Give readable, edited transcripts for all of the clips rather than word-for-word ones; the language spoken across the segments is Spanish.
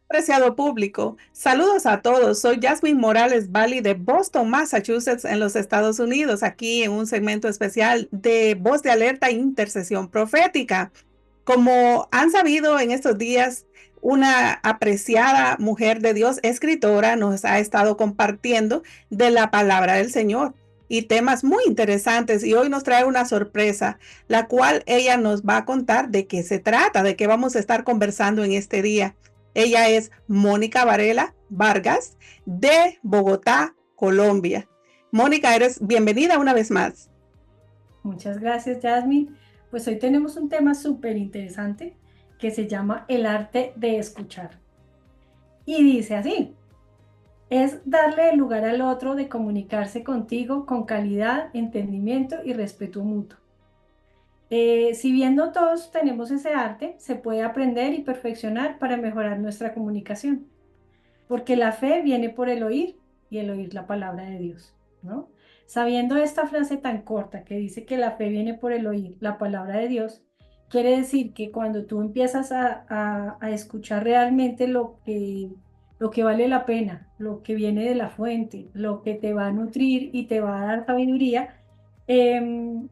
Apreciado público, saludos a todos. Soy Jasmine Morales Bali de Boston, Massachusetts, en los Estados Unidos, aquí en un segmento especial de Voz de Alerta e Intercesión Profética. Como han sabido en estos días, una apreciada mujer de Dios, escritora, nos ha estado compartiendo de la palabra del Señor y temas muy interesantes y hoy nos trae una sorpresa, la cual ella nos va a contar de qué se trata, de qué vamos a estar conversando en este día. Ella es Mónica Varela Vargas de Bogotá, Colombia. Mónica, eres bienvenida una vez más. Muchas gracias, Jasmine. Pues hoy tenemos un tema súper interesante que se llama el arte de escuchar. Y dice así, es darle el lugar al otro de comunicarse contigo con calidad, entendimiento y respeto mutuo. Si bien no todos tenemos ese arte, se puede aprender y perfeccionar para mejorar nuestra comunicación, porque la fe viene por el oír y el oír la palabra de Dios, ¿no? Sabiendo esta frase tan corta que dice que la fe viene por el oír la palabra de Dios, quiere decir que cuando tú empiezas a escuchar realmente lo que vale la pena, lo que viene de la fuente, lo que te va a nutrir y te va a dar sabiduría, em,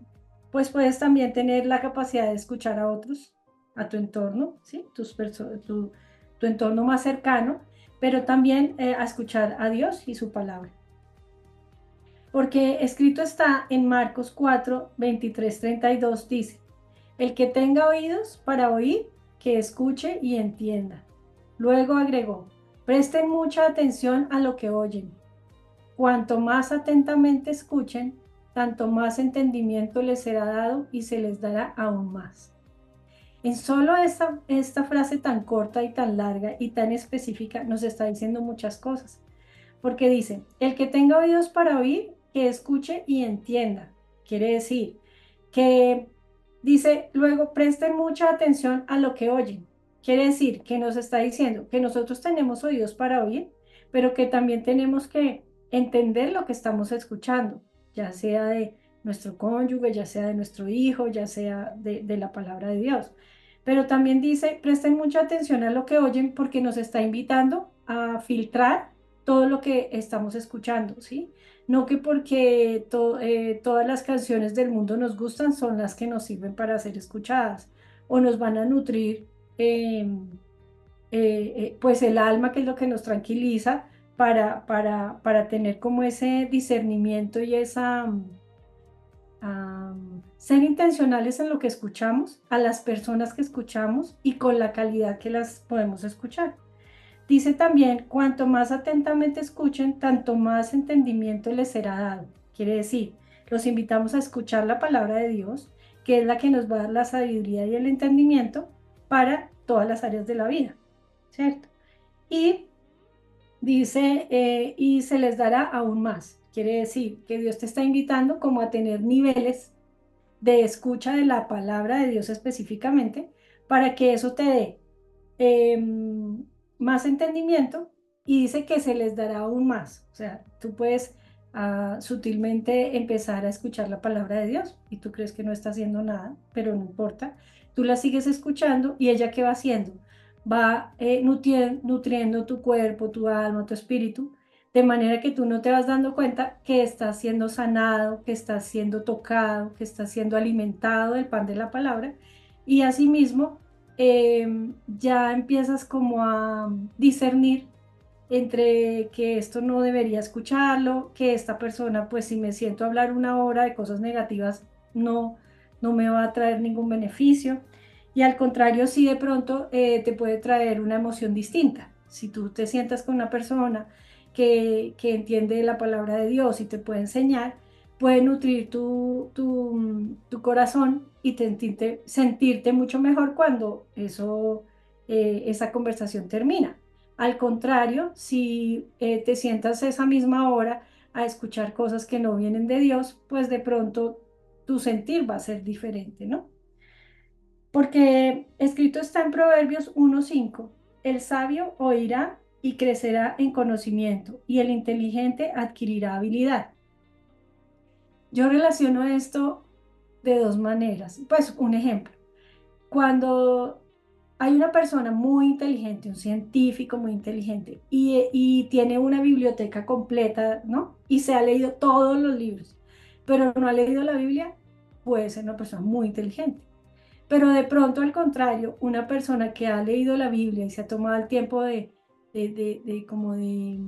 pues puedes también tener la capacidad de escuchar a otros, a tu entorno, ¿sí? Tu entorno más cercano, pero también a escuchar a Dios y su palabra. Porque escrito está en Marcos 4, 23, 32, dice, el que tenga oídos para oír, que escuche y entienda. Luego agregó, presten mucha atención a lo que oyen. Cuanto más atentamente escuchen, tanto más entendimiento les será dado y se les dará aún más. En solo esta frase tan corta y tan larga y tan específica nos está diciendo muchas cosas, porque dice, el que tenga oídos para oír, que escuche y entienda. Quiere decir que dice luego, presten mucha atención a lo que oyen. Quiere decir que nos está diciendo que nosotros tenemos oídos para oír, pero que también tenemos que entender lo que estamos escuchando, ya sea de nuestro cónyuge, ya sea de nuestro hijo, ya sea de la palabra de Dios. Pero también dice, presten mucha atención a lo que oyen porque nos está invitando a filtrar todo lo que estamos escuchando, ¿sí? No que porque todas las canciones del mundo nos gustan son las que nos sirven para ser escuchadas o nos van a nutrir eh, pues el alma, que es lo que nos tranquiliza para tener como ese discernimiento y esa ser intencionales en lo que escuchamos, a las personas que escuchamos y con la calidad que las podemos escuchar. Dice también, cuanto más atentamente escuchen, tanto más entendimiento les será dado. Quiere decir, los invitamos a escuchar la palabra de Dios, que es la que nos va a dar la sabiduría y el entendimiento para todas las áreas de la vida, ¿cierto? Y dice, y se les dará aún más. Quiere decir que Dios te está invitando como a tener niveles de escucha de la palabra de Dios específicamente, para que eso te dé eh, más entendimiento y dice que se les dará aún más. O sea, tú puedes sutilmente empezar a escuchar la palabra de Dios y tú crees que no está haciendo nada, pero no importa. Tú la sigues escuchando y ella, ¿qué va haciendo? Va nutriendo tu cuerpo, tu alma, tu espíritu, de manera que tú no te vas dando cuenta que estás siendo sanado, que estás siendo tocado, que estás siendo alimentado del pan de la palabra. Y asimismo, ya empiezas como a discernir entre que esto no debería escucharlo, que esta persona, pues si me siento a hablar una hora de cosas negativas, no, no me va a traer ningún beneficio. Y al contrario, si de pronto te puede traer una emoción distinta. Si tú te sientas con una persona que entiende la palabra de Dios y te puede enseñar, puede nutrir tu corazón y sentirte mucho mejor cuando esa conversación termina. Al contrario, si te sientas esa misma hora a escuchar cosas que no vienen de Dios, pues de pronto tu sentir va a ser diferente, ¿no? Porque escrito está en Proverbios 1:5, el sabio oirá y crecerá en conocimiento, y el inteligente adquirirá habilidad. Yo relaciono esto de dos maneras. Pues un ejemplo, cuando hay una persona muy inteligente, un científico muy inteligente, y tiene una biblioteca completa, ¿no? Y se ha leído todos los libros, pero no ha leído la Biblia, puede ser una persona muy inteligente. Pero de pronto, al contrario, una persona que ha leído la Biblia y se ha tomado el tiempo como de,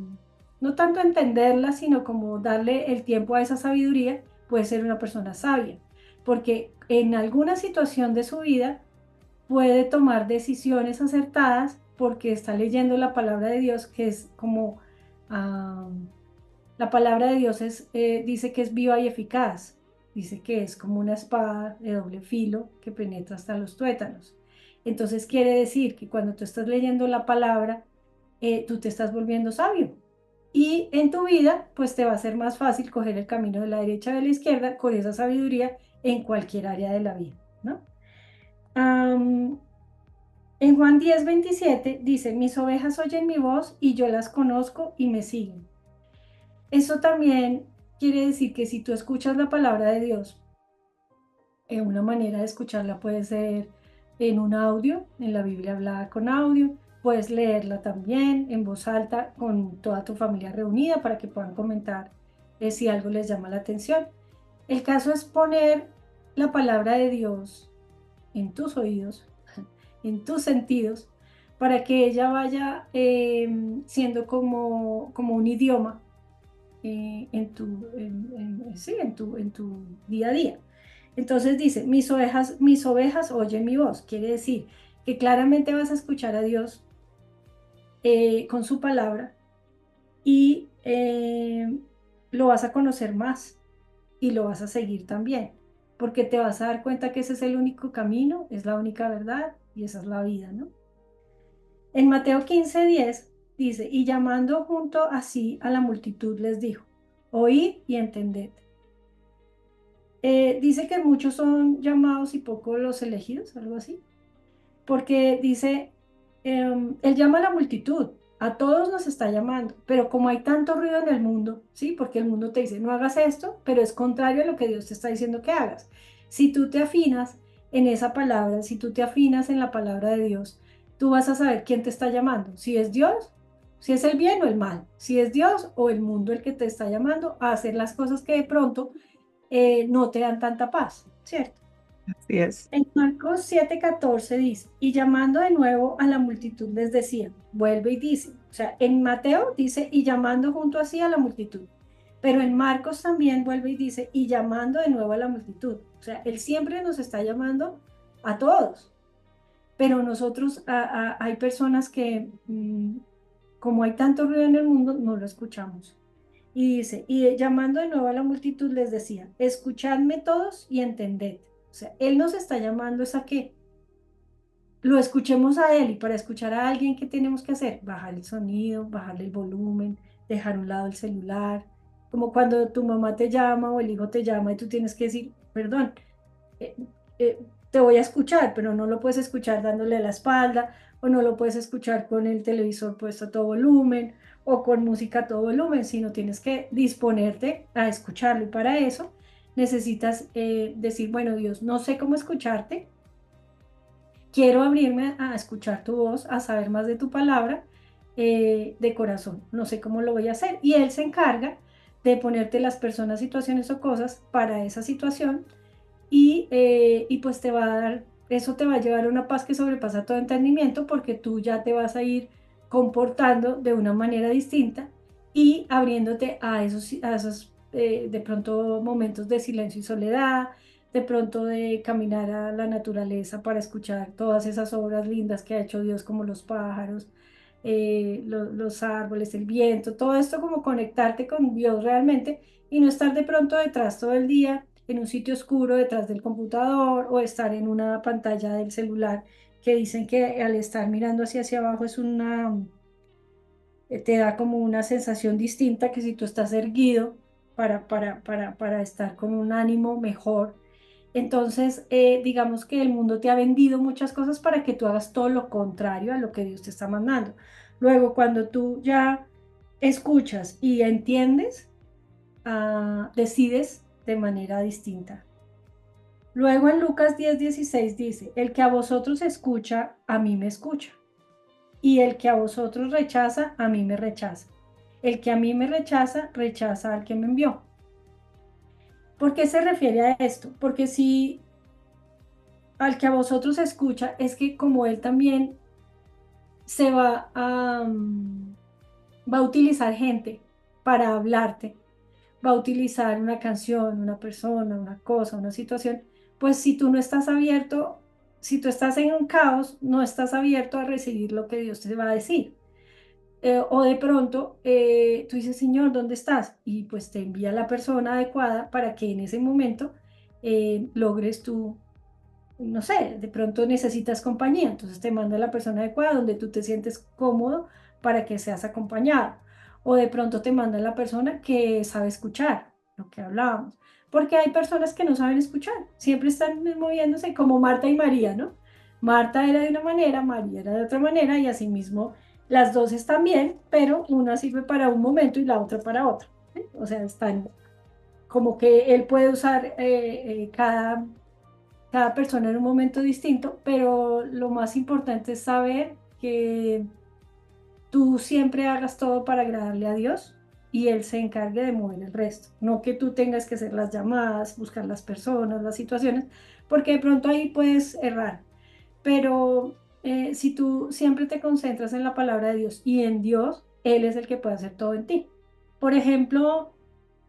no tanto entenderla, sino como darle el tiempo a esa sabiduría, puede ser una persona sabia, porque en alguna situación de su vida puede tomar decisiones acertadas porque está leyendo la palabra de Dios, que es como, ah, la palabra de Dios dice que es viva y eficaz, dice que es como una espada de doble filo que penetra hasta los tuétanos. Entonces quiere decir que cuando tú estás leyendo la palabra, tú te estás volviendo sabio. Y en tu vida, pues te va a ser más fácil coger el camino de la derecha o de la izquierda con esa sabiduría en cualquier área de la vida, ¿no? Am, en Juan 10:27 dice, mis ovejas oyen mi voz y yo las conozco y me siguen. Eso también quiere decir que si tú escuchas la palabra de Dios, una manera de escucharla puede ser en un audio, en la Biblia hablada con audio, puedes leerla también en voz alta con toda tu familia reunida para que puedan comentar si algo les llama la atención. El caso es poner la palabra de Dios en tus oídos, en tus sentidos, para que ella vaya siendo como un idioma sí, en tu día a día. Entonces dice, mis ovejas oyen mi voz. Quiere decir que claramente vas a escuchar a Dios con su palabra y lo vas a conocer más y lo vas a seguir también, porque te vas a dar cuenta que ese es el único camino, es la única verdad y esa es la vida, ¿no? En Mateo 15:10 dice, y llamando junto así a la multitud les dijo, oíd y entended. Dice que muchos son llamados y pocos los elegidos, algo así, porque dice, él llama a la multitud, a todos nos está llamando, pero como hay tanto ruido en el mundo, ¿sí? Porque el mundo te dice, no hagas esto, pero es contrario a lo que Dios te está diciendo que hagas. Si tú te afinas en esa palabra, si tú te afinas en la palabra de Dios, tú vas a saber quién te está llamando, si es Dios, si es el bien o el mal, si es Dios o el mundo el que te está llamando a hacer las cosas que de pronto no te dan tanta paz, ¿cierto? Así es. En Marcos 7:14 dice, y llamando de nuevo a la multitud les decía, vuelve y dice, o sea, en Mateo dice, y llamando junto así a la multitud, pero en Marcos también vuelve y dice, y llamando de nuevo a la multitud, o sea, él siempre nos está llamando a todos, pero nosotros, hay personas que, como hay tanto ruido en el mundo, no lo escuchamos. Y dice, y llamando de nuevo a la multitud les decía, escuchadme todos y entended. O sea, Él nos está llamando es a que lo escuchemos a Él y para escuchar a alguien, ¿qué tenemos que hacer? Bajar el sonido, bajarle el volumen, dejar a un lado el celular, como cuando tu mamá te llama o el hijo te llama y tú tienes que decir, perdón, eh, te voy a escuchar, pero no lo puedes escuchar dándole la espalda o no lo puedes escuchar con el televisor puesto a todo volumen o con música a todo volumen, sino tienes que disponerte a escucharlo y para eso necesitas decir, bueno, Dios, no sé cómo escucharte, quiero abrirme a escuchar tu voz, a saber más de tu palabra de corazón, no sé cómo lo voy a hacer y Él se encarga de ponerte las personas, situaciones o cosas para esa situación y pues te va a dar, eso te va a llevar a una paz que sobrepasa todo entendimiento porque tú ya te vas a ir comportando de una manera distinta y abriéndote a esos de pronto momentos de silencio y soledad, de pronto de caminar a la naturaleza para escuchar todas esas obras lindas que ha hecho Dios como los pájaros, los árboles, el viento, todo esto como conectarte con Dios realmente y no estar de pronto detrás todo el día en un sitio oscuro detrás del computador o estar en una pantalla del celular que dicen que al estar mirando hacia abajo te da como una sensación distinta que si tú estás erguido para estar con un ánimo mejor. Entonces, digamos que el mundo te ha vendido muchas cosas para que tú hagas todo lo contrario a lo que Dios te está mandando. Luego, cuando tú ya escuchas y entiendes, decides de manera distinta. Luego en Lucas 10:16 dice, el que a vosotros escucha, a mí me escucha. Y el que a vosotros rechaza, a mí me rechaza. El que a mí me rechaza, rechaza al que me envió. ¿Por qué se refiere a esto? Porque si al que a vosotros escucha, es que como él también se va a utilizar gente para hablarte, va a utilizar una canción, una persona, una cosa, una situación, pues si tú no estás abierto, si tú estás en un caos, no estás abierto a recibir lo que Dios te va a decir. O de pronto tú dices, Señor, ¿dónde estás? Y pues te envía la persona adecuada para que en ese momento logres tú, no sé, de pronto necesitas compañía, entonces te manda la persona adecuada donde tú te sientes cómodo para que seas acompañado. O de pronto te manda la persona que sabe escuchar, lo que hablábamos. Porque hay personas que no saben escuchar, siempre están moviéndose como Marta y María, ¿no? Marta era de una manera, María era de otra manera y asimismo las dos están bien, pero una sirve para un momento y la otra para otro. ¿Sí? O sea, están como que él puede usar cada persona en un momento distinto, pero lo más importante es saber que tú siempre hagas todo para agradarle a Dios y Él se encargue de mover el resto. No que tú tengas que hacer las llamadas, buscar las personas, las situaciones, porque de pronto ahí puedes errar. Pero si tú siempre te concentras en la palabra de Dios y en Dios, Él es el que puede hacer todo en ti. Por ejemplo,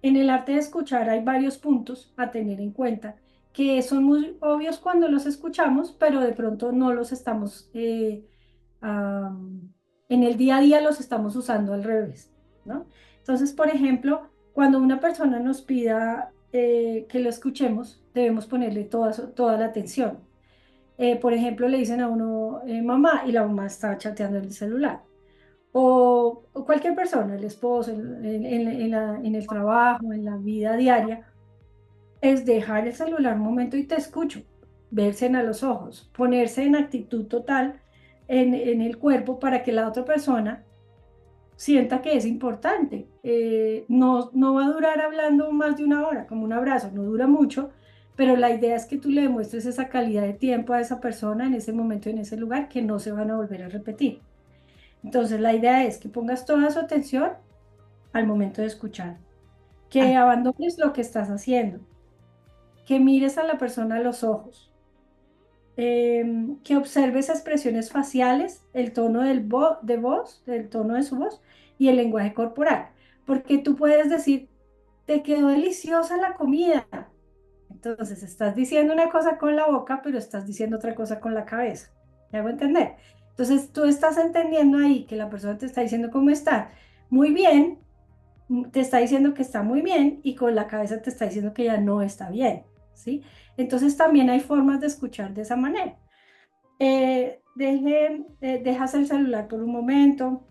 en el arte de escuchar hay varios puntos a tener en cuenta que son muy obvios cuando los escuchamos, pero de pronto no los estamos, en el día a día los estamos usando al revés, ¿no? Entonces, por ejemplo, cuando una persona nos pida que lo escuchemos, debemos ponerle toda la atención. Por ejemplo, le dicen a uno, mamá, y la mamá está chateando en el celular. O cualquier persona, el esposo, en el trabajo, en la vida diaria, es dejar el celular un momento y te escucho, verse a los ojos, ponerse en actitud total en el cuerpo para que la otra persona sienta que es importante. No va a durar hablando más de una hora, como un abrazo, no dura mucho, pero la idea es que tú le demuestres esa calidad de tiempo a esa persona en ese momento, en ese lugar, que no se van a volver a repetir. Entonces, la idea es que pongas toda su atención al momento de escuchar, Ah, que abandones lo que estás haciendo, que mires a la persona a los ojos, que observes expresiones faciales, el tono de voz, el tono de su voz y el lenguaje corporal, porque tú puedes decir, te quedó deliciosa la comida. Entonces, estás diciendo una cosa con la boca, pero estás diciendo otra cosa con la cabeza. ¿Me hago entender? Entonces, tú estás entendiendo ahí que la persona te está diciendo cómo está. Muy bien, te está diciendo que está muy bien y con la cabeza te está diciendo que ya no está bien, ¿sí? Entonces, también hay formas de escuchar de esa manera. Dejas el celular por un momento,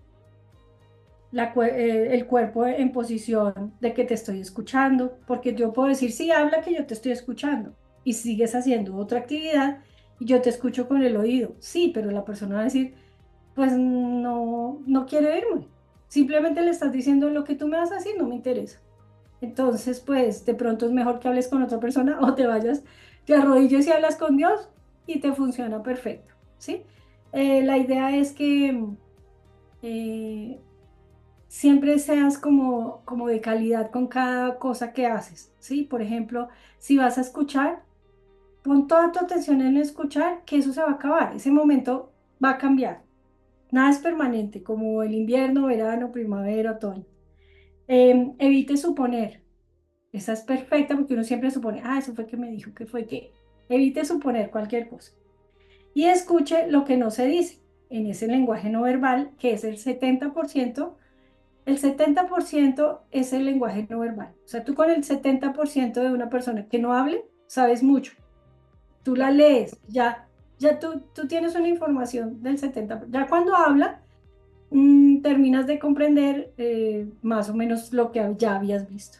el cuerpo en posición de que te estoy escuchando, porque yo puedo decir, sí, habla que yo te estoy escuchando y sigues haciendo otra actividad y yo te escucho con el oído, sí, pero la persona va a decir, pues no, no quiero irme, simplemente le estás diciendo lo que tú me vas a decir, no me interesa. Entonces, pues de pronto es mejor que hables con otra persona o te vayas, te arrodilles y hablas con Dios y te funciona perfecto, ¿sí? La idea es que eh, siempre seas como de calidad con cada cosa que haces, ¿sí? Por ejemplo, si vas a escuchar, pon toda tu atención en escuchar, que eso se va a acabar, ese momento va a cambiar. Nada es permanente, como el invierno, verano, primavera, otoño. Evite suponer. Esa es perfecta porque uno siempre supone, eso fue que me dijo, que fue que. Evite suponer cualquier cosa. Y escuche lo que no se dice en ese lenguaje no verbal, que es el 70%. El 70% es el lenguaje no verbal. O sea, tú con el 70% de una persona que no hable, sabes mucho. Tú la lees, ya tú tienes una información del 70%. Ya cuando habla, terminas de comprender más o menos lo que ya habías visto.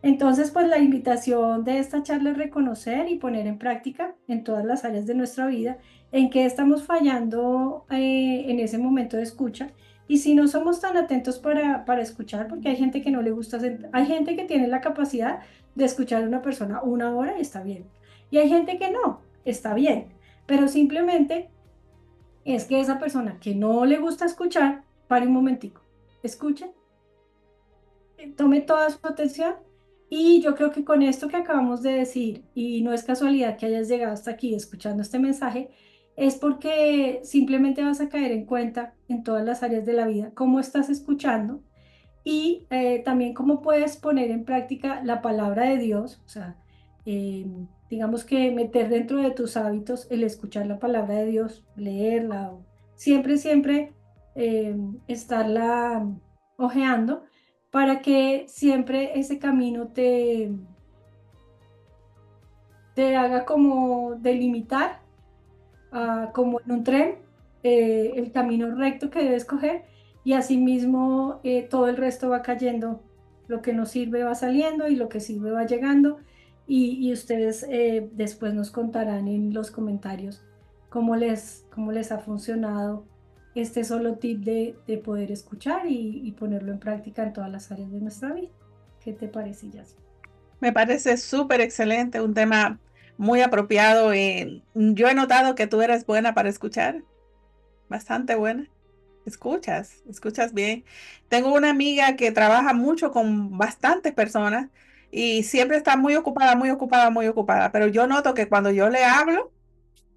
Entonces, pues la invitación de esta charla es reconocer y poner en práctica en todas las áreas de nuestra vida en qué estamos fallando en ese momento de escucha. Y si no somos tan atentos para escuchar, porque hay gente que no le gusta, hay gente que tiene la capacidad de escuchar a una persona una hora y está bien. Y hay gente que no, está bien, pero simplemente es que esa persona que no le gusta escuchar, pare un momentico, escuche, tome toda su atención. Y yo creo que con esto que acabamos de decir, y no es casualidad que hayas llegado hasta aquí escuchando este mensaje, es porque simplemente vas a caer en cuenta en todas las áreas de la vida cómo estás escuchando y también cómo puedes poner en práctica la palabra de Dios, o sea, eh, digamos que meter dentro de tus hábitos el escuchar la palabra de Dios, leerla, siempre, siempre estarla hojeando para que siempre ese camino te haga como delimitar, como en un tren, el camino recto que debes coger y asimismo todo el resto va cayendo, lo que no sirve va saliendo y lo que sirve va llegando y ustedes después nos contarán en los comentarios cómo les ha funcionado este solo tip de poder escuchar y ponerlo en práctica en todas las áreas de nuestra vida. ¿Qué te parece, Yasmin? Me parece súper excelente, un tema muy apropiado. Yo he notado que tú eres buena para escuchar, bastante buena. Escuchas bien. Tengo una amiga que trabaja mucho con bastantes personas y siempre está muy ocupada, muy ocupada, muy ocupada. Pero yo noto que cuando yo le hablo,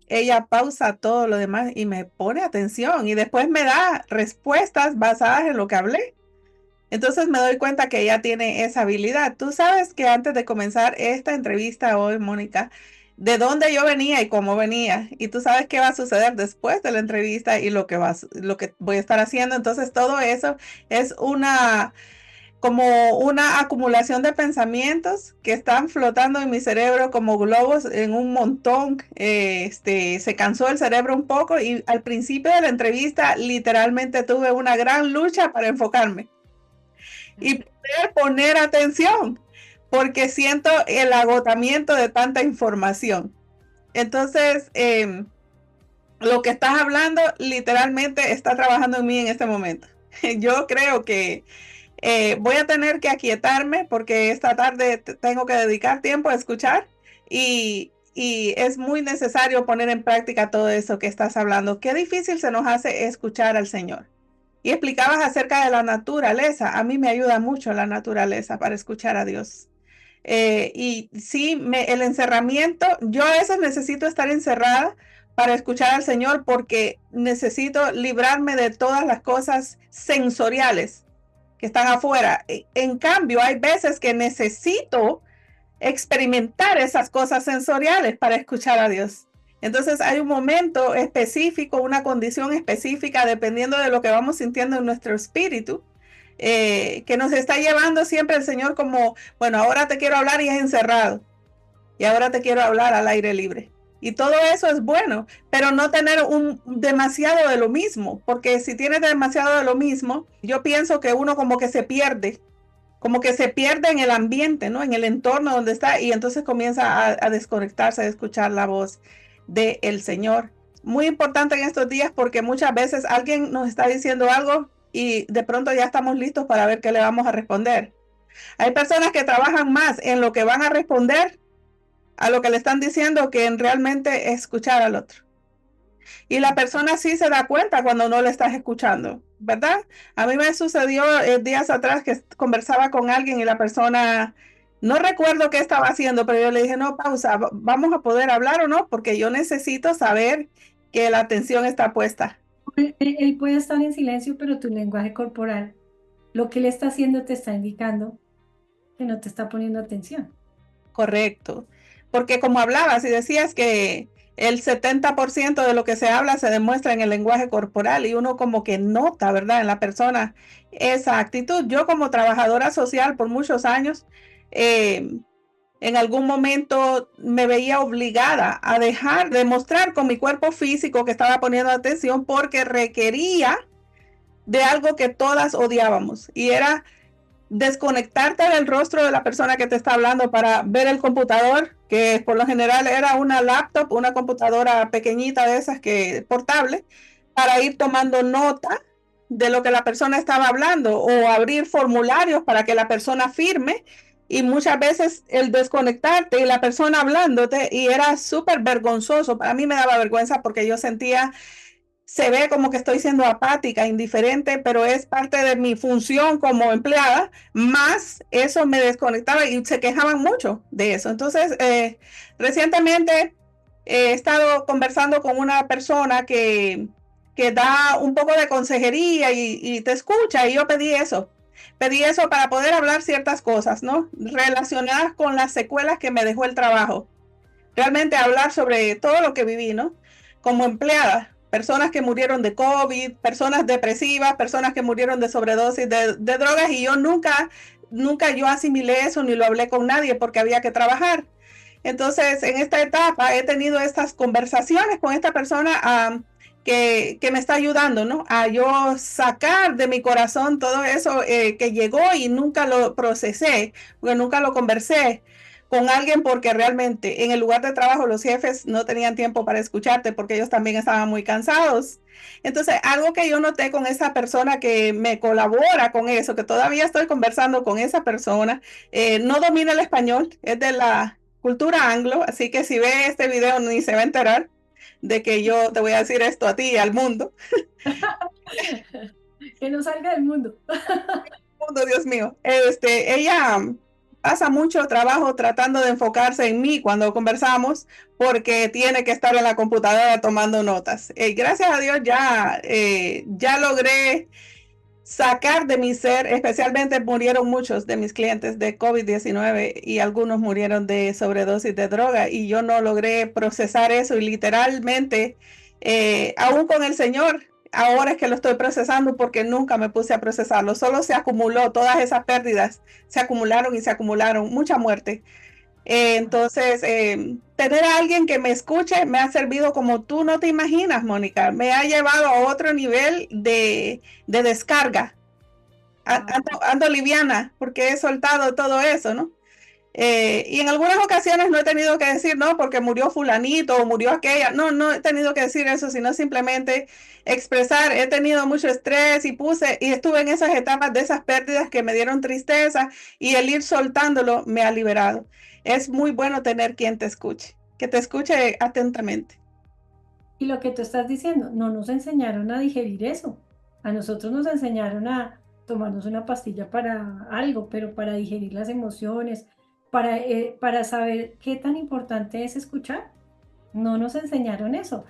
ella pausa todo lo demás y me pone atención y después me da respuestas basadas en lo que hablé. Entonces me doy cuenta que ella tiene esa habilidad. Tú sabes que antes de comenzar esta entrevista hoy, Mónica, de dónde yo venía y cómo venía, y tú sabes qué va a suceder después de la entrevista y lo que voy a estar haciendo. Entonces todo eso es como una acumulación de pensamientos que están flotando en mi cerebro como globos en un montón. Se cansó el cerebro un poco y al principio de la entrevista literalmente tuve una gran lucha para enfocarme y poder poner atención, porque siento el agotamiento de tanta información. Entonces, lo que estás hablando literalmente está trabajando en mí en este momento. Yo creo que voy a tener que aquietarme porque esta tarde tengo que dedicar tiempo a escuchar y es muy necesario poner en práctica todo eso que estás hablando. Qué difícil se nos hace escuchar al Señor. Y explicabas acerca de la naturaleza. A mí me ayuda mucho la naturaleza para escuchar a Dios. Y sí, el encerramiento, yo a veces necesito estar encerrada para escuchar al Señor porque necesito librarme de todas las cosas sensoriales que están afuera. En cambio, hay veces que necesito experimentar esas cosas sensoriales para escuchar a Dios. Entonces hay un momento específico, una condición específica, dependiendo de lo que vamos sintiendo en nuestro espíritu, que nos está llevando siempre el Señor como, bueno, ahora te quiero hablar y es encerrado, y ahora te quiero hablar al aire libre. Y todo eso es bueno, pero no tener demasiado de lo mismo, porque si tienes demasiado de lo mismo, yo pienso que uno como que se pierde en el ambiente, ¿no? En el entorno donde está y entonces comienza a desconectarse de escuchar la voz del Señor. Muy importante en estos días porque muchas veces alguien nos está diciendo algo y de pronto ya estamos listos para ver qué le vamos a responder. Hay personas que trabajan más en lo que van a responder a lo que le están diciendo que en realmente escuchar al otro. Y la persona sí se da cuenta cuando no le estás escuchando, ¿verdad? A mí me sucedió días atrás que conversaba con alguien y la persona, no recuerdo qué estaba haciendo, pero yo le dije, no, pausa, vamos a poder hablar o no, porque yo necesito saber que la atención está puesta. Él puede estar en silencio, pero tu lenguaje corporal, lo que él está haciendo te está indicando que no te está poniendo atención. Correcto. Porque como hablabas y decías que el 70% de lo que se habla se demuestra en el lenguaje corporal y uno como que nota, ¿verdad? En la persona esa actitud. Yo como trabajadora social por muchos años, eh, en algún momento me veía obligada a dejar de mostrar con mi cuerpo físico que estaba poniendo atención porque requería de algo que todas odiábamos y era desconectarte del rostro de la persona que te está hablando para ver el computador, que por lo general era una laptop, una computadora pequeñita de esas que portable, para ir tomando nota de lo que la persona estaba hablando o abrir formularios para que la persona firme y muchas veces el desconectarte y la persona hablándote y era súper vergonzoso. Para mí me daba vergüenza porque yo sentía, se ve como que estoy siendo apática, indiferente, pero es parte de mi función como empleada, más eso me desconectaba y se quejaban mucho de eso. Entonces, recientemente he estado conversando con una persona que da un poco de consejería y te escucha y yo pedí eso. Pedí eso para poder hablar ciertas cosas, ¿no? Relacionadas con las secuelas que me dejó el trabajo. Realmente hablar sobre todo lo que viví, ¿no? Como empleada, personas que murieron de COVID, personas depresivas, personas que murieron de sobredosis de drogas y yo nunca yo asimilé eso ni lo hablé con nadie porque había que trabajar. Entonces, en esta etapa he tenido estas conversaciones con esta persona que me está ayudando, ¿no? A yo sacar de mi corazón todo eso que llegó y nunca lo procesé, porque nunca lo conversé con alguien porque realmente en el lugar de trabajo los jefes no tenían tiempo para escucharte porque ellos también estaban muy cansados. Entonces, algo que yo noté con esa persona que me colabora con eso, que todavía estoy conversando con esa persona, no domina el español, es de la cultura anglo, así que si ve este video ni se va a enterar de que yo te voy a decir esto a ti y al mundo. Que no salga del mundo. Mundo, Dios mío. Ella pasa mucho trabajo tratando de enfocarse en mí cuando conversamos porque tiene que estar en la computadora tomando notas. Gracias a Dios ya logré sacar de mi ser, especialmente murieron muchos de mis clientes de COVID-19 y algunos murieron de sobredosis de droga y yo no logré procesar eso y literalmente, aún con el Señor, ahora es que lo estoy procesando porque nunca me puse a procesarlo, solo se acumuló, todas esas pérdidas se acumularon y se acumularon, mucha muerte. Entonces, tener a alguien que me escuche me ha servido como tú no te imaginas, Mónica. Me ha llevado a otro nivel de descarga. Wow. Ando liviana porque he soltado todo eso, ¿no? Y en algunas ocasiones no he tenido que decir, no, porque murió fulanito o murió aquella. No, no he tenido que decir eso, sino simplemente expresar, he tenido mucho estrés y estuve en esas etapas de esas pérdidas que me dieron tristeza y el ir soltándolo me ha liberado. Es muy bueno tener quien te escuche, que te escuche atentamente. Y lo que tú estás diciendo, no nos enseñaron a digerir eso. A nosotros nos enseñaron a tomarnos una pastilla para algo, pero para digerir las emociones, para saber qué tan importante es escuchar. No nos enseñaron eso.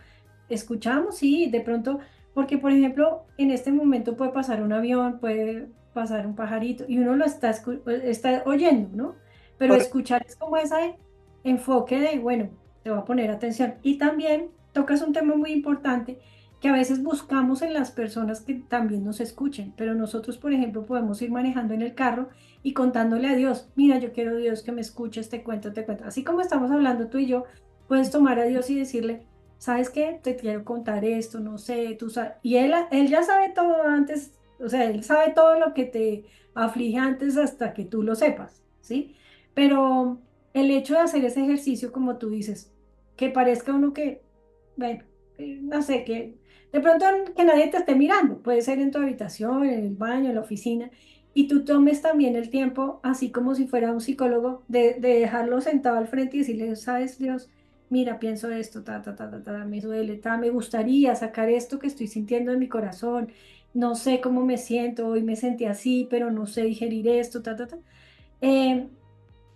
Escuchamos, sí, de pronto, porque por ejemplo, en este momento puede pasar un avión, puede pasar un pajarito y uno lo está oyendo, ¿no? Pero Por escuchar es como ese enfoque de, bueno, te va a poner atención. Y también tocas un tema muy importante que a veces buscamos en las personas que también nos escuchen, pero nosotros, por ejemplo, podemos ir manejando en el carro y contándole a Dios, mira, yo quiero Dios que me escuches, te cuento, te cuento. Así como estamos hablando tú y yo, puedes tomar a Dios y decirle, ¿sabes qué? Te quiero contar esto, no sé, tú sabes. Y él ya sabe todo antes, o sea, él sabe todo lo que te aflige antes hasta que tú lo sepas, ¿sí? Pero el hecho de hacer ese ejercicio, como tú dices, que parezca uno que, bueno, no sé, que de pronto que nadie te esté mirando, puede ser en tu habitación, en el baño, en la oficina, y tú tomes también el tiempo, así como si fuera un psicólogo, de dejarlo sentado al frente y decirle, ¿sabes, Dios? Mira, pienso esto, me duele, me gustaría sacar esto que estoy sintiendo en mi corazón, no sé cómo me siento, hoy me sentí así, pero no sé digerir esto, Eh,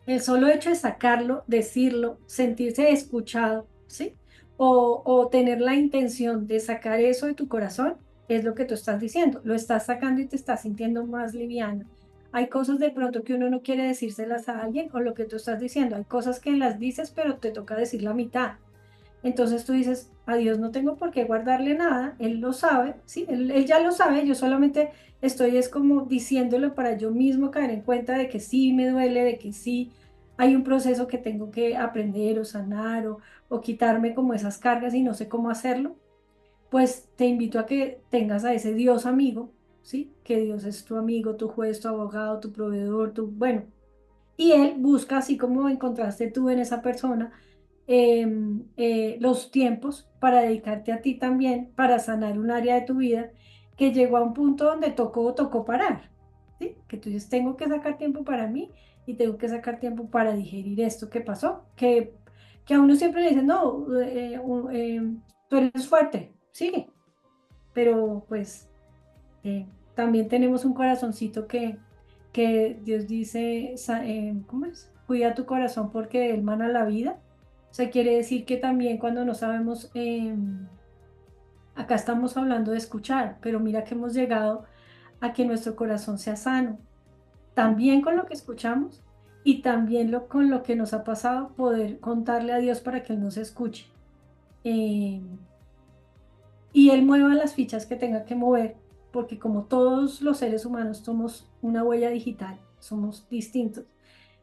el solo hecho de sacarlo, decirlo, sentirse escuchado, ¿sí? O tener la intención de sacar eso de tu corazón, es lo que tú estás diciendo, lo estás sacando y te estás sintiendo más liviana. Hay cosas de pronto que uno no quiere decírselas a alguien, o lo que tú estás diciendo, hay cosas que las dices, pero te toca decir la mitad. Entonces tú dices, a Dios no tengo por qué guardarle nada, Él lo sabe, ¿sí? Él ya lo sabe, yo solamente estoy es como diciéndolo para yo mismo caer en cuenta de que sí me duele, de que sí hay un proceso que tengo que aprender o sanar o quitarme como esas cargas y no sé cómo hacerlo. Pues te invito a que tengas a ese Dios amigo, ¿sí? Que Dios es tu amigo, tu juez, tu abogado, tu proveedor, tu, bueno, y Él busca, así como encontraste tú en esa persona, los tiempos para dedicarte a ti también, para sanar un área de tu vida que llegó a un punto donde tocó parar, ¿sí? Que tú dices, tengo que sacar tiempo para mí y tengo que sacar tiempo para digerir esto que pasó, que a uno siempre le dicen, no, tú eres fuerte, sigue, pero pues también tenemos un corazoncito que Dios dice, ¿cómo es? Cuida tu corazón porque de él mana la vida. O sea, quiere decir que también cuando no sabemos, acá estamos hablando de escuchar, pero mira que hemos llegado a que nuestro corazón sea sano, también con lo que escuchamos y también con lo que nos ha pasado, poder contarle a Dios para que Él nos escuche. Eh, y Él mueva las fichas que tenga que mover, porque como todos los seres humanos somos una huella digital, somos distintos.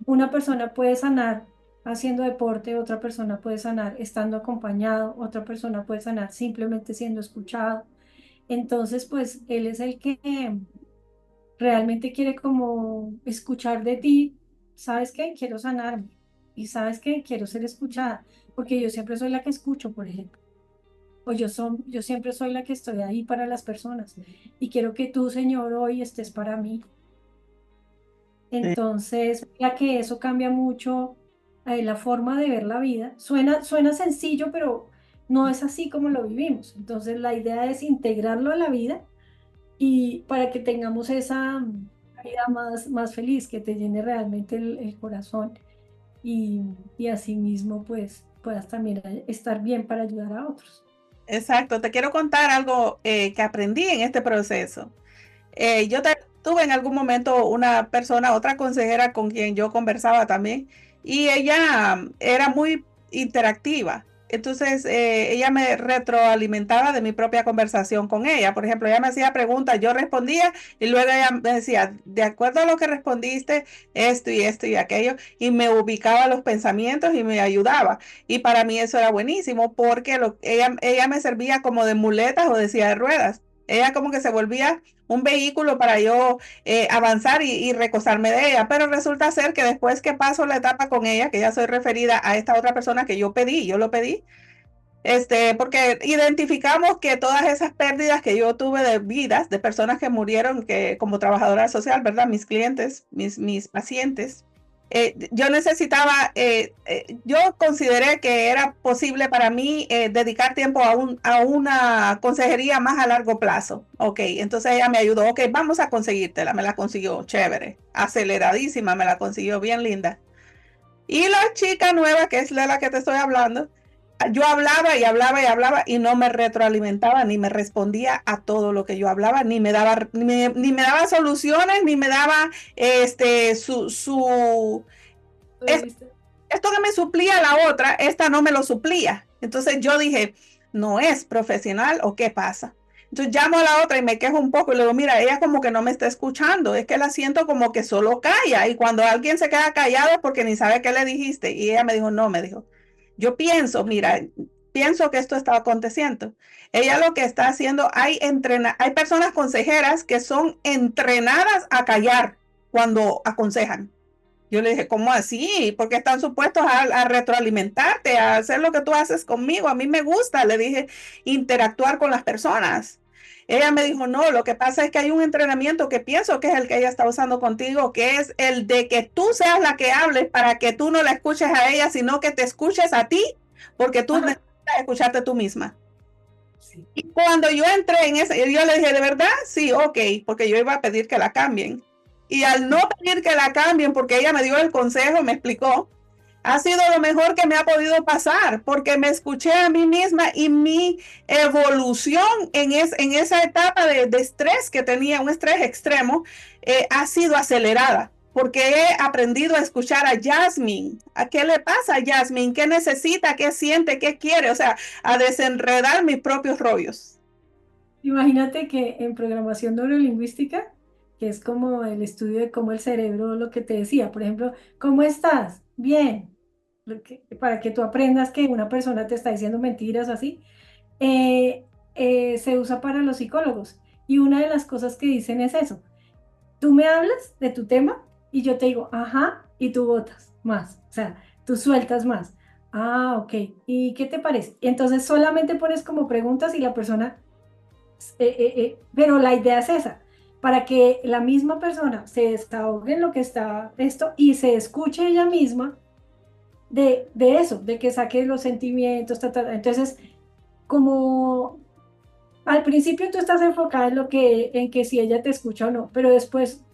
Una persona puede sanar haciendo deporte, otra persona puede sanar estando acompañado, otra persona puede sanar simplemente siendo escuchado. Entonces, pues Él es el que realmente quiere como escuchar de ti. ¿Sabes qué? Quiero sanarme. Y ¿sabes qué? Quiero ser escuchada, porque yo siempre soy la que escucho, por ejemplo. O yo siempre soy la que estoy ahí para las personas. Y quiero que tú, Señor, hoy estés para mí. Sí. Entonces, ya que eso cambia mucho la forma de ver la vida. Suena sencillo, pero no es así como lo vivimos. Entonces, la idea es integrarlo a la vida y para que tengamos esa vida más feliz, que te llene realmente el corazón y, y asimismo, pues, puedas también estar bien para ayudar a otros. Exacto, te quiero contar algo que aprendí en este proceso. Tuve en algún momento una persona, otra consejera con quien yo conversaba también, y ella era muy interactiva. Entonces, ella me retroalimentaba de mi propia conversación con ella. Por ejemplo, ella me hacía preguntas, yo respondía y luego ella me decía, de acuerdo a lo que respondiste, esto y aquello, y me ubicaba los pensamientos y me ayudaba. Y para mí eso era buenísimo porque ella me servía como de muletas o de silla de ruedas. Ella como que se volvía un vehículo para yo avanzar y recostarme de ella, pero resulta ser que después que paso la etapa con ella, que ya soy referida a esta otra persona que yo lo pedí, porque identificamos que todas esas pérdidas que yo tuve de vidas, de personas que murieron que, como trabajadora social, ¿verdad? Mis clientes, mis pacientes, yo necesitaba, yo consideré que era posible para mí dedicar tiempo a una consejería más a largo plazo. Ok, entonces ella me ayudó, ok, vamos a conseguírtela, me la consiguió, chévere, aceleradísima, me la consiguió bien linda. Y la chica nueva, que es de la que te estoy hablando, yo hablaba y hablaba y hablaba y no me retroalimentaba ni me respondía a todo lo que yo hablaba, ni me daba soluciones, ni me daba ¿Lo es- viste? esto que me suplía la otra, esta no me lo suplía. Entonces yo dije, ¿no es profesional o qué pasa? Entonces llamo a la otra y me quejo un poco y le digo, mira, ella como que no me está escuchando, es que la siento como que solo calla y cuando alguien se queda callado es porque ni sabe qué le dijiste. Y ella me dijo, no, me dijo, yo pienso, mira, pienso que esto está aconteciendo. Ella lo que está haciendo, hay personas consejeras que son entrenadas a callar cuando aconsejan. Yo le dije, ¿cómo así? Porque están supuestos a retroalimentarte, a hacer lo que tú haces conmigo. A mí me gusta, le dije, interactuar con las personas. Ella me dijo, no, lo que pasa es que hay un entrenamiento que pienso que es el que ella está usando contigo, que es el de que tú seas la que hables para que tú no la escuches a ella, sino que te escuches a ti, porque tú Ajá, necesitas escucharte tú misma. sí. Y cuando yo entré en ese, yo le dije, ¿de verdad? Sí, ok, porque yo iba a pedir que la cambien. Y al no pedir que la cambien, porque ella me dio el consejo, me explicó, ha sido lo mejor que me ha podido pasar, porque me escuché a mí misma y mi evolución en esa etapa de estrés que tenía, un estrés extremo, ha sido acelerada, porque he aprendido a escuchar a Jasmine. ¿A qué le pasa a Jasmine? ¿Qué necesita? ¿Qué siente? ¿Qué quiere? O sea, a desenredar mis propios rollos. Imagínate que en programación neurolingüística, que es como el estudio de cómo el cerebro, lo que te decía, por ejemplo, ¿cómo estás? Bien. Para que tú aprendas que una persona te está diciendo mentiras o así, se usa para los psicólogos. Y una de las cosas que dicen es eso. Tú me hablas de tu tema y yo te digo, ajá, y tú votas más. O sea, tú sueltas más. Ah, ok. ¿Y qué te parece? Y entonces solamente pones como preguntas y la persona pero la idea es esa, para que la misma persona se desahogue en lo que está esto y se escuche ella misma de eso, de que saque los sentimientos, ta, ta, ta. Entonces, como al principio tú estás enfocada en que si ella te escucha o no, pero después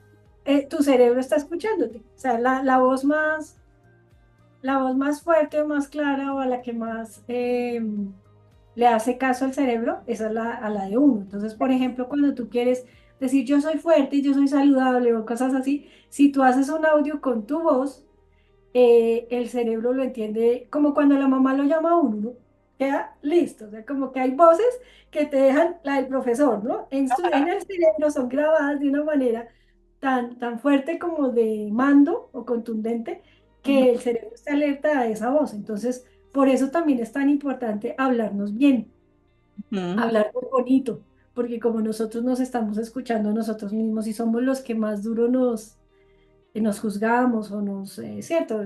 tu cerebro está escuchándote. O sea, la voz más fuerte o más clara o a la que más le hace caso al cerebro, esa es a la de uno. Entonces, por ejemplo, cuando tú quieres decir yo soy fuerte, yo soy saludable o cosas así, si tú haces un audio con tu voz, el cerebro lo entiende como cuando la mamá lo llama a uno, ¿no? Queda listo, o sea, como que hay voces que te dejan la del profesor, ¿no? En el cerebro son grabadas de una manera tan fuerte como de mando o contundente Ujú, que el cerebro está alerta a esa voz. Entonces, por eso también es tan importante hablarnos bien, ujú. hablar muy bonito, porque como nosotros nos estamos escuchando a nosotros mismos y somos los que más duro nos juzgamos o ¿cierto?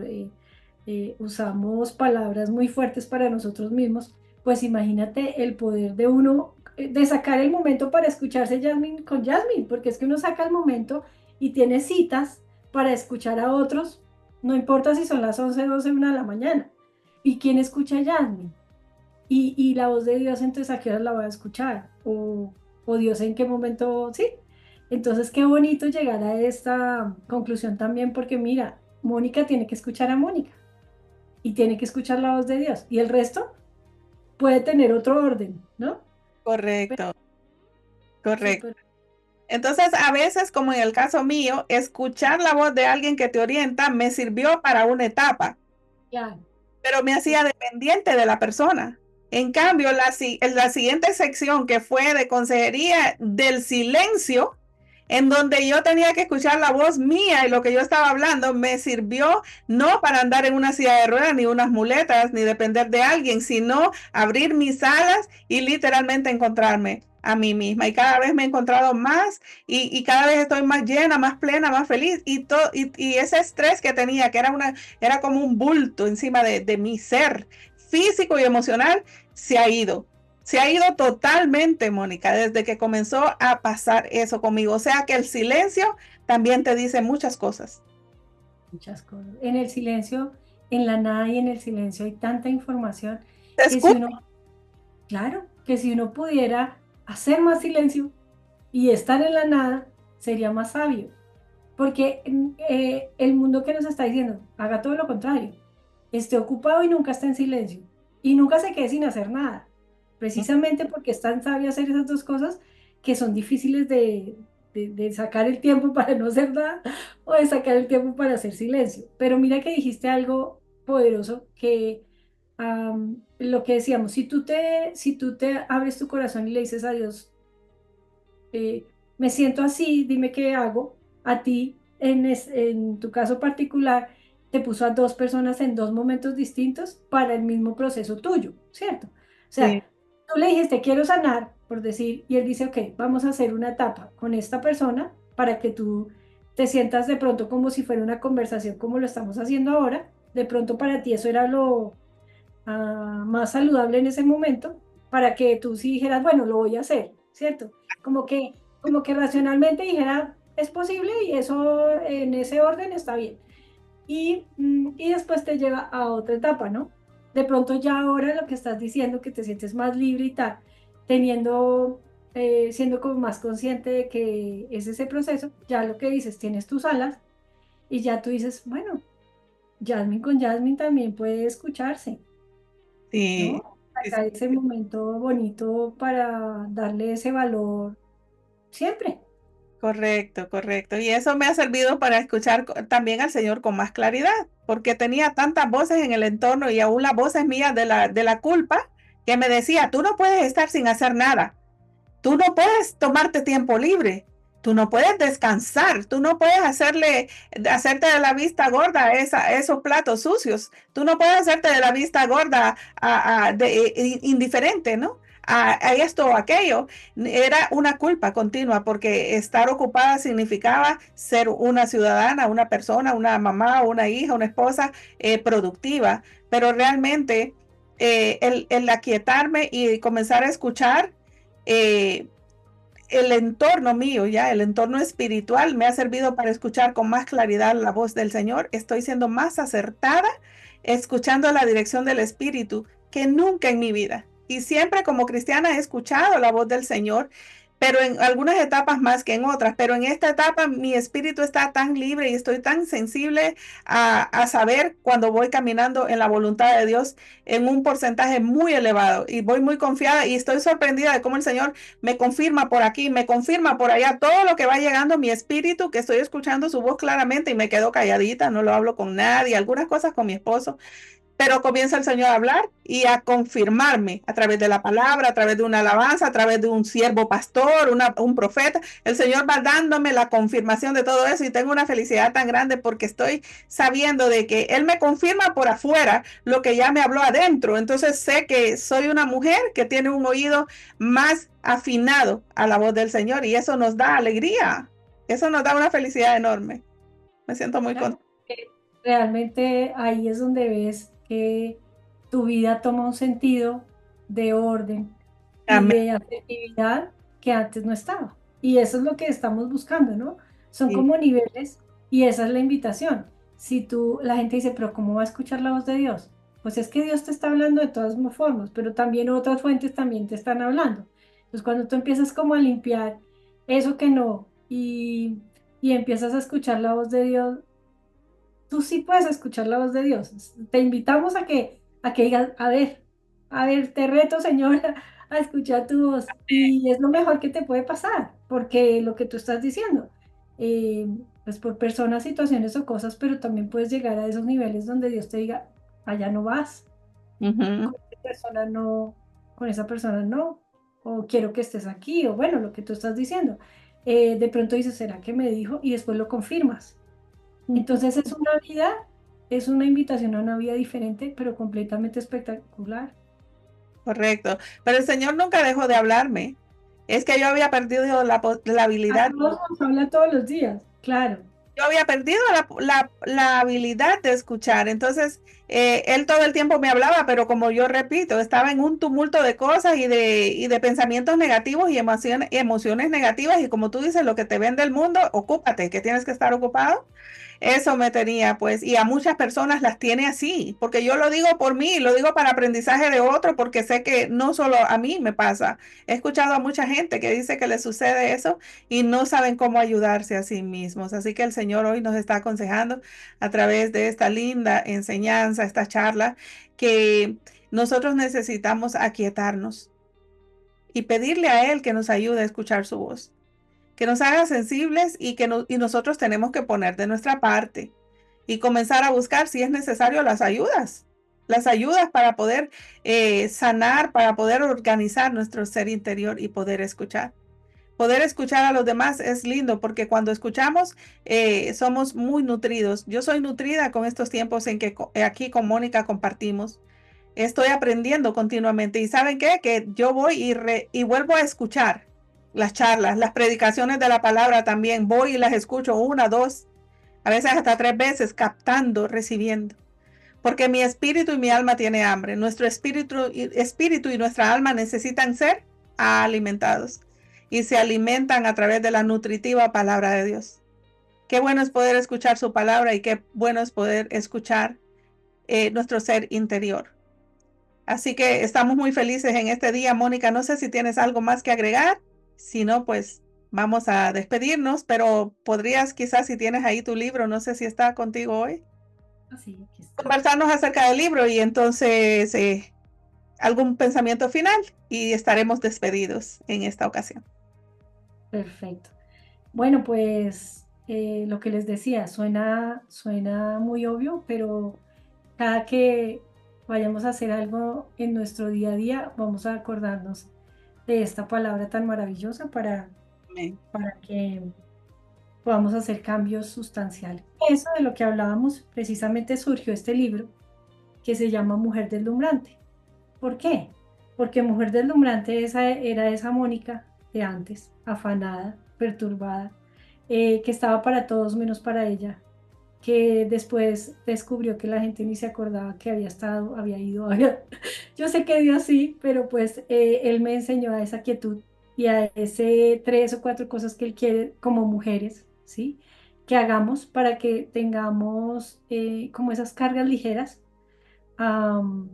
Usamos palabras muy fuertes para nosotros mismos, pues imagínate el poder de uno, de sacar el momento para escucharse Jasmine con Jasmine, porque es que uno saca el momento y tiene citas para escuchar a otros, no importa si son las 11 12 1 de la mañana. ¿Y quién escucha a Jasmine? Y la voz de Dios, entonces, ¿a qué hora la voy a escuchar? O Dios, ¿en qué momento? Sí. Entonces, qué bonito llegar a esta conclusión también, porque mira, Mónica tiene que escuchar a Mónica y tiene que escuchar la voz de Dios. Y el resto puede tener otro orden, ¿no? Pero Correcto, correcto. súper Entonces, a veces, como en el caso mío, escuchar la voz de alguien que te orienta me sirvió para una etapa, claro. pero me hacía dependiente de la persona. En cambio, en la siguiente sección que fue de consejería del silencio, en donde yo tenía que escuchar la voz mía y lo que yo estaba hablando, me sirvió no para andar en una silla de ruedas, ni unas muletas, ni depender de alguien, sino abrir mis alas y literalmente encontrarme a mí misma. Y cada vez me he encontrado más y cada vez estoy más llena, más plena, más feliz. Y ese estrés que tenía, que era como un bulto encima de mi ser físico y emocional, se ha ido. Se ha ido totalmente, Mónica, desde que comenzó a pasar eso conmigo. O sea que el silencio también te dice muchas cosas. Muchas cosas. En el silencio, en la nada y en el silencio hay tanta información Te que si escucho. uno, claro, que si uno pudiera hacer más silencio y estar en la nada, sería más sabio. Porque el mundo que nos está diciendo, haga todo lo contrario, esté ocupado y nunca esté en silencio, y nunca se quede sin hacer nada, precisamente porque es tan sabio hacer esas dos cosas que son difíciles de sacar el tiempo para no hacer nada o de sacar el tiempo para hacer silencio. Pero mira que dijiste algo poderoso que lo que decíamos, si tú te abres tu corazón y le dices a Dios, me siento así, dime qué hago. A ti, en tu caso particular, te puso a dos personas en dos momentos distintos para el mismo proceso tuyo, ¿cierto? O Sí, sea, tú le dijiste, quiero sanar, por decir, y él dice, ok, vamos a hacer una etapa con esta persona para que tú te sientas de pronto como si fuera una conversación como lo estamos haciendo ahora. De pronto para ti eso era lo más saludable en ese momento, para que tú sí dijeras, bueno, lo voy a hacer, ¿cierto? Como que racionalmente dijera, es posible y eso en ese orden está bien. Y después te lleva a otra etapa, ¿no? De pronto ya ahora lo que estás diciendo, que te sientes más libre y tal, teniendo, siendo como más consciente de que es ese proceso, ya lo que dices, tienes tus alas y ya tú dices, bueno, Jasmine con Jasmine también puede escucharse, sí, ¿no? sí, Sacar ese sí. momento bonito para darle ese valor siempre. Correcto, correcto. Y eso me ha servido para escuchar también al Señor con más claridad, porque tenía tantas voces en el entorno y aún las voces mías de la culpa que me decía, tú no puedes estar sin hacer nada. Tú no puedes tomarte tiempo libre, tú no puedes descansar, tú no puedes hacerte de la vista gorda a esos platos sucios, tú no puedes hacerte de la vista gorda indiferente, ¿no? A esto o aquello. Era una culpa continua porque estar ocupada significaba ser una ciudadana, una persona, una mamá, una hija, una esposa productiva, pero realmente el aquietarme y comenzar a escuchar, eh, el entorno mío, ya el entorno espiritual me ha servido para escuchar con más claridad la voz del Señor. Estoy siendo más acertada escuchando la dirección del Espíritu que nunca en mi vida. Y siempre como cristiana he escuchado la voz del Señor, pero en algunas etapas más que en otras. Pero en esta etapa mi espíritu está tan libre y estoy tan sensible a saber cuando voy caminando en la voluntad de Dios en un porcentaje muy elevado. Y voy muy confiada y estoy sorprendida de cómo el Señor me confirma por aquí, me confirma por allá, todo lo que va llegando a mi espíritu, que estoy escuchando su voz claramente y me quedo calladita, no lo hablo con nadie, algunas cosas con mi esposo, pero comienza el Señor a hablar y a confirmarme a través de la palabra, a través de una alabanza, a través de un siervo pastor, un profeta. El Señor va dándome la confirmación de todo eso y tengo una felicidad tan grande porque estoy sabiendo de que Él me confirma por afuera lo que ya me habló adentro. Entonces sé que soy una mujer que tiene un oído más afinado a la voz del Señor y eso nos da alegría. Eso nos da una felicidad enorme. Me siento muy Claro, contenta. realmente ahí es donde ves que tu vida toma un sentido de orden y Amén. de afectividad que antes no estaba. Y eso es lo que estamos buscando, ¿no? Son como niveles y esa es la invitación. Si tú, la gente dice, pero ¿cómo va a escuchar la voz de Dios? Pues es que Dios te está hablando de todas formas, pero también otras fuentes también te están hablando. Entonces cuando tú empiezas como a limpiar eso que no y empiezas a escuchar la voz de Dios, tú sí puedes escuchar la voz de Dios. Te invitamos a que digas, a ver, te reto, Señora, a escuchar tu voz. Y es lo mejor que te puede pasar, porque lo que tú estás diciendo, eh, pues por personas, situaciones o cosas, pero también puedes llegar a esos niveles donde Dios te diga, allá no vas, Ujú. con esa persona no, con esa persona no, o quiero que estés aquí, o bueno, lo que tú estás diciendo. De pronto dices, ¿será que me dijo? Y después lo confirmas. Ujú. Entonces es una vida, es una invitación a una vida diferente, pero completamente espectacular. Correcto. Pero el Señor nunca dejó de hablarme. Es que yo había perdido la A habilidad. todos nos habla todos los días, claro. Yo había perdido la habilidad de escuchar. Entonces, él todo el tiempo me hablaba, pero como yo repito, estaba en un tumulto de cosas y de pensamientos negativos y emociones negativas. Y como tú dices, lo que te vende el mundo, ocúpate, que tienes que estar ocupado. Eso me tenía, pues, y a muchas personas las tiene así, porque yo lo digo por mí, lo digo para aprendizaje de otro, porque sé que no solo a mí me pasa. He escuchado a mucha gente que dice que le sucede eso y no saben cómo ayudarse a sí mismos. Así que el Señor hoy nos está aconsejando a través de esta linda enseñanza, esta charla, que nosotros necesitamos aquietarnos y pedirle a Él que nos ayude a escuchar su voz, que nos haga sensibles y y nosotros tenemos que poner de nuestra parte y comenzar a buscar si es necesario las ayudas para poder sanar, para poder organizar nuestro ser interior y poder escuchar. Poder escuchar a los demás es lindo porque cuando escuchamos somos muy nutridos. Yo soy nutrida con estos tiempos en que aquí con Mónica compartimos. Estoy aprendiendo continuamente. ¿Y saben qué? Que yo voy y vuelvo a escuchar las charlas, las predicaciones de la palabra también. Voy y las escucho una, dos, a veces hasta tres veces, captando, recibiendo. Porque mi espíritu y mi alma tiene hambre. Nuestro espíritu y nuestra alma necesitan ser alimentados. Y se alimentan a través de la nutritiva palabra de Dios. Qué bueno es poder escuchar su palabra y qué bueno es poder escuchar nuestro ser interior. Así que estamos muy felices en este día. Mónica, no sé si tienes algo más que agregar. Si no, pues vamos a despedirnos, pero podrías quizás si tienes ahí tu libro, no sé si está contigo hoy, Así, aquí está. conversarnos acerca del libro y entonces algún pensamiento final y estaremos despedidos en esta ocasión. Perfecto. Bueno, pues lo que les decía, suena muy obvio, pero cada que vayamos a hacer algo en nuestro día a día, vamos a acordarnos de esta palabra tan maravillosa Amén. para que podamos hacer cambios sustanciales. Eso de lo que hablábamos, precisamente surgió este libro que se llama Mujer Deslumbrante. ¿Por qué? Porque Mujer Deslumbrante era esa Mónica de antes, afanada, perturbada, que estaba para todos menos para ella, que después descubrió que la gente ni se acordaba que había estado, había ido. Yo sé que Dios sí, pero pues Él me enseñó a esa quietud y a ese 3 o 4 cosas que Él quiere como mujeres, ¿sí? Que hagamos para que tengamos como esas cargas ligeras, am,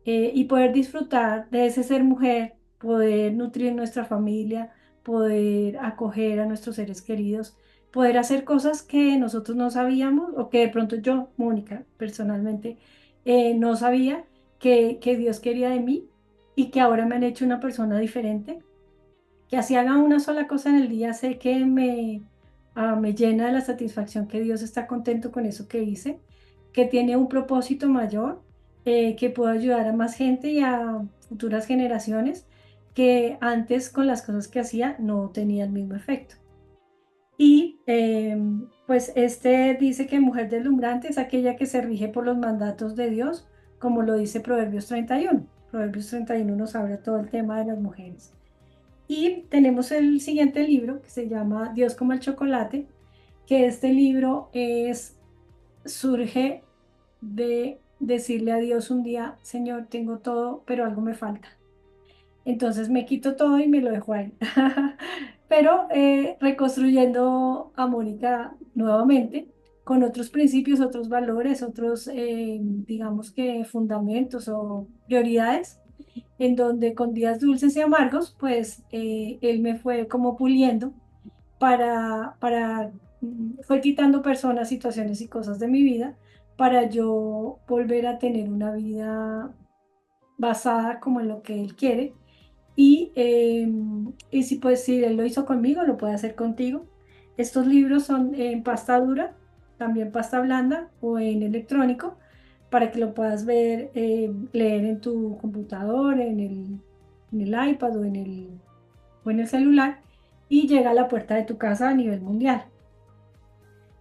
y poder disfrutar de ese ser mujer, poder nutrir nuestra familia, poder acoger a nuestros seres queridos, poder hacer cosas que nosotros no sabíamos o que de pronto yo, Mónica, personalmente, no sabía que Dios quería de mí y que ahora me han hecho una persona diferente, que así haga una sola cosa en el día, sé que me llena de la satisfacción que Dios está contento con eso que hice, que tiene un propósito mayor, que puedo ayudar a más gente y a futuras generaciones que antes con las cosas que hacía no tenía el mismo efecto. Y pues este dice que mujer deslumbrante es aquella que se rige por los mandatos de Dios, como lo dice Proverbios 31. Proverbios 31 nos habla todo el tema de las mujeres. Y tenemos el siguiente libro que se llama Dios como el chocolate, que este libro surge de decirle a Dios un día, Señor, tengo todo, pero algo me falta. Entonces me quito todo y me lo dejo a él. Pero reconstruyendo a Mónica nuevamente, con otros principios, otros valores, otros, digamos que fundamentos o prioridades, en donde con días dulces y amargos, pues él me fue como puliendo fue quitando personas, situaciones y cosas de mi vida para yo volver a tener una vida basada como en lo que él quiere. Y si pues si él lo hizo conmigo, lo puede hacer contigo. Estos libros son en pasta dura, también pasta blanda o en electrónico, para que lo puedas ver, leer en tu computador, en el iPad o en el celular, y llega a la puerta de tu casa a nivel mundial.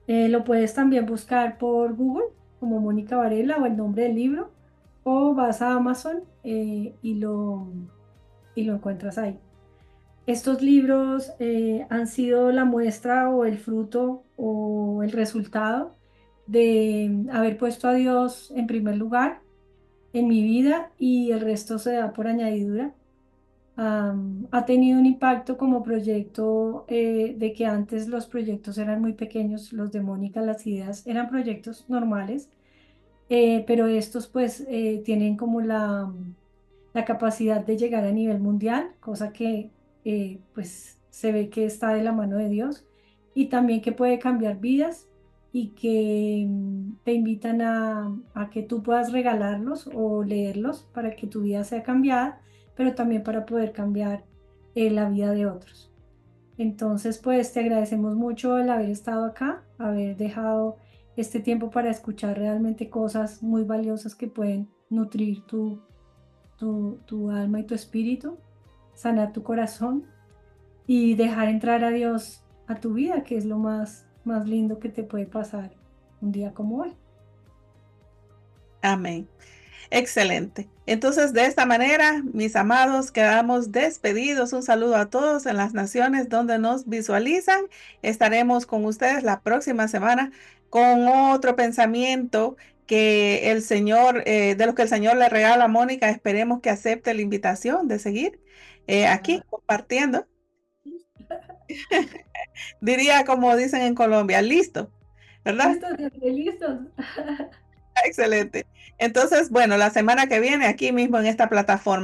Lo puedes también buscar por Google como Mónica Varela o el nombre del libro, o vas a Amazon y lo encuentras ahí. Estos libros han sido la muestra o el fruto o el resultado de haber puesto a Dios en primer lugar en mi vida, y el resto se da por añadidura. Ha tenido un impacto como proyecto, de que antes los proyectos eran muy pequeños, los de Mónica, las ideas eran proyectos normales, pero estos pues tienen como la capacidad de llegar a nivel mundial, cosa que pues se ve que está de la mano de Dios, y también que puede cambiar vidas y que te invitan a que tú puedas regalarlos o leerlos para que tu vida sea cambiada, pero también para poder cambiar la vida de otros. Entonces, pues te agradecemos mucho el haber estado acá, haber dejado este tiempo para escuchar realmente cosas muy valiosas que pueden nutrir tu alma y tu espíritu, sanar tu corazón y dejar entrar a Dios a tu vida, que es lo más lindo que te puede pasar un día como hoy. Amén. Excelente. Entonces, de esta manera, mis amados, quedamos despedidos. Un saludo a todos en las naciones donde nos visualizan. Estaremos con ustedes la próxima semana con otro pensamiento que el Señor, de lo que el Señor le regala a Mónica. Esperemos que acepte la invitación de seguir aquí Ah, compartiendo. Diría como dicen en Colombia, listo, ¿verdad? listos, siempre listos. Excelente. Entonces, bueno, la semana que viene aquí mismo en esta plataforma.